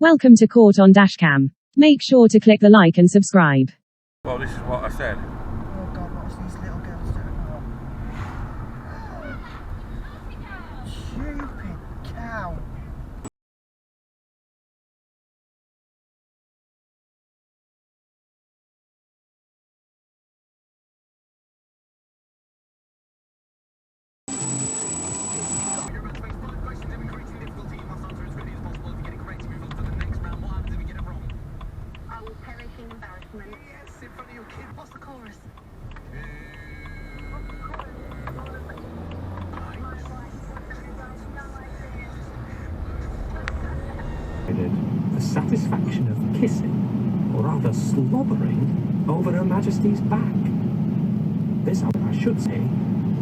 Welcome to Court on Dashcam. Make sure to click the like and subscribe. Well, this is what I said. Oh God, what's these little girls doing? Stupid cow. I will perish in embarrassment. Yes, in front of your kid. What's the chorus? The satisfaction of kissing, or rather slobbering, over Her Majesty's back. This, I should say,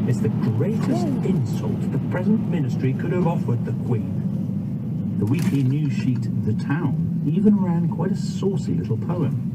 is the greatest insult the present ministry could have offered the Queen. The weekly news sheet, The Town, even ran quite a saucy little poem.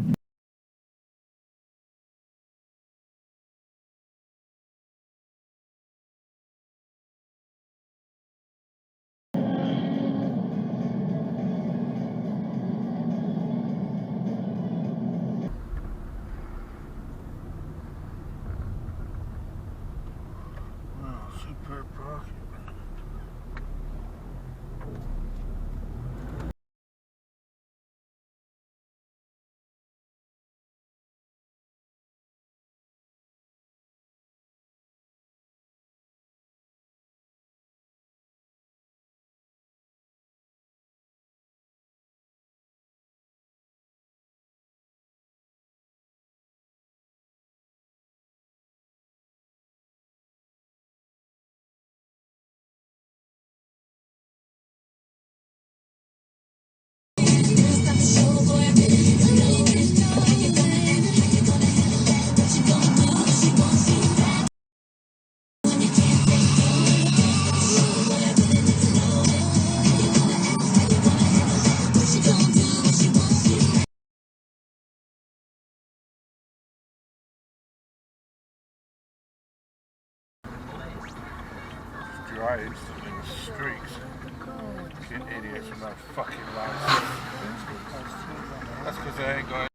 Wow, superb parking. Dry instantly in the streets. Fucking idiots with no fucking license. That's because they ain't got